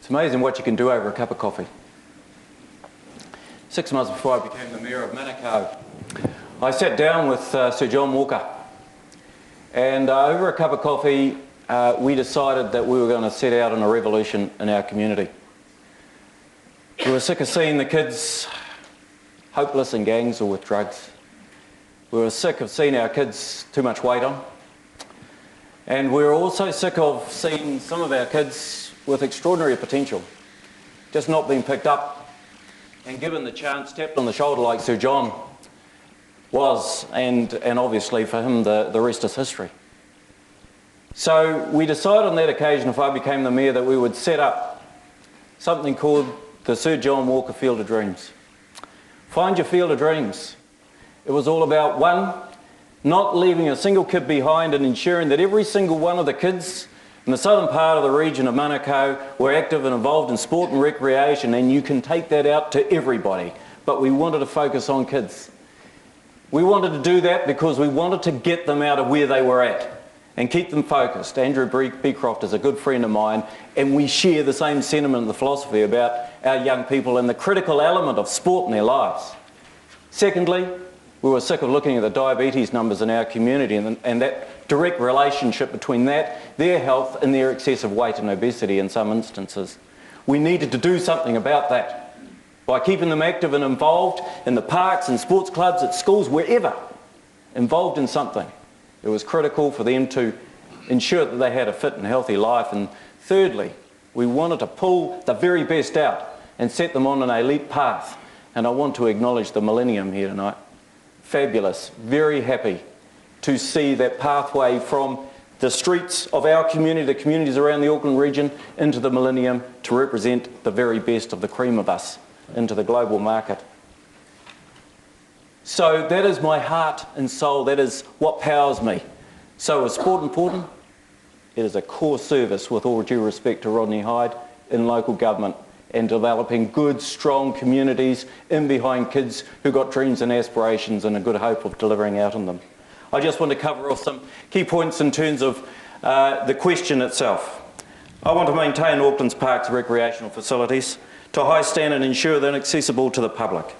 It's amazing what you can do over a cup of coffee. 6 months before I became the Mayor of Manukau, I sat down with Sir John Walker, and over a cup of coffee we decided that we were going to set out on a revolution in our community. We were sick of seeing the kids hopeless in gangs or with drugs. We were sick of seeing our kids too much weight on. And we were also sick of seeing some of our kids with extraordinary potential just not being picked up and given the chance, tapped on the shoulder like Sir John was, and obviously for him the rest is history. So we decided on that occasion, if I became the Mayor, that we would set up something called the Sir John Walker Field of Dreams. Find your field of dreams. It was all about, one, not leaving a single kid behind and ensuring that every single one of the kids in the southern part of the region of Manukau were active and involved in sport and recreation, and you can take that out to everybody. But we wanted to focus on kids. We wanted to do that because we wanted to get them out of where they were at and keep them focused. Andrew Beecroft is a good friend of mine, and we share the same sentiment and the philosophy about our young people and the critical element of sport in their lives. Secondly, we were sick of looking at the diabetes numbers in our community and that direct relationship between that, their health and their excessive weight and obesity in some instances. We needed to do something about that by keeping them active and involved in the parks and sports clubs, at schools, wherever, involved in something. It was critical for them to ensure that they had a fit and healthy life. And thirdly, we wanted to pull the very best out and set them on an elite path. And I want to acknowledge the Millennium here tonight. Fabulous, very happy to see that pathway from the streets of our community, the communities around the Auckland region, into the Millennium to represent the very best of the cream of us into the global market. So that is my heart and soul, that is what powers me. So is sport important? It is a core service, with all due respect to Rodney Hyde, in local government, and developing good, strong communities in behind kids who got dreams and aspirations and a good hope of delivering out on them. I just want to cover off some key points in terms of the question itself. I want to maintain Auckland's parks and recreational facilities to a high standard and ensure they're accessible to the public.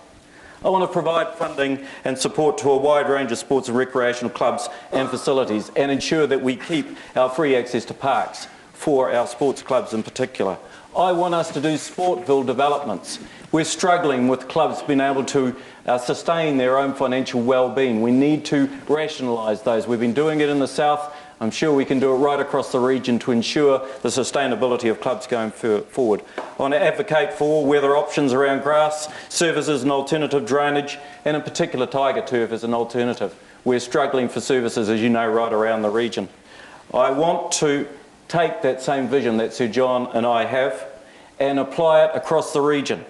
I want to provide funding and support to a wide range of sports and recreational clubs and facilities, and ensure that we keep our free access to parks for our sports clubs in particular. I want us to do Sportville developments. We're struggling with clubs being able to sustain their own financial well-being. We need to rationalise those. We've been doing it in the south. I'm sure we can do it right across the region to ensure the sustainability of clubs going forward. I want to advocate for weather options around grass, services and alternative drainage, and in particular tiger turf as an alternative. We're struggling for services, as you know, right around the region. I want to take that same vision that Sir John and I have and apply it across the region.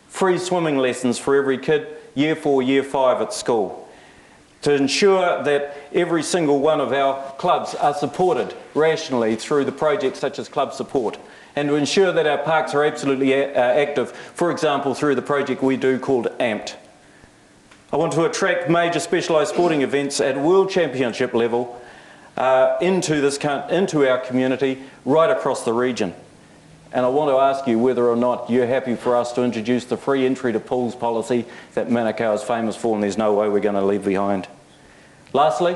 Free swimming lessons for every kid, year 4, year 5 at school, to ensure that every single one of our clubs are supported rationally through the projects such as Club Support, and to ensure that our parks are absolutely active, for example through the project we do called AMPT. I want to attract major specialised sporting events at World Championship level into our community right across the region. And I want to ask you whether or not you're happy for us to introduce the free entry to pools policy that Manukau is famous for, and there's no way we're going to leave behind. Lastly,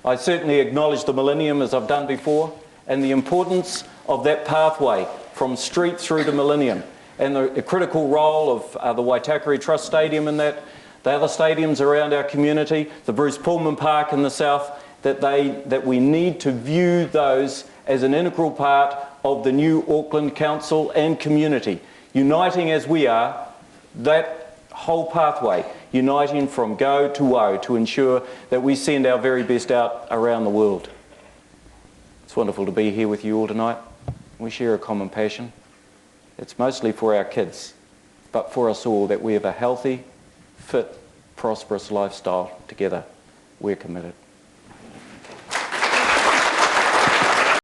I certainly acknowledge the Millennium, as I've done before, and the importance of that pathway from street through to Millennium, and the critical role of the Waitakere Trust Stadium in that, the other stadiums around our community, the Bruce Pullman Park in the south, that we need to view those as an integral part of the new Auckland Council and community, uniting as we are, that whole pathway, uniting from go to woe to ensure that we send our very best out around the world. It's wonderful to be here with you all tonight. We share a common passion. It's mostly for our kids, but for us all, that we have a healthy, fit, prosperous lifestyle together. We're committed.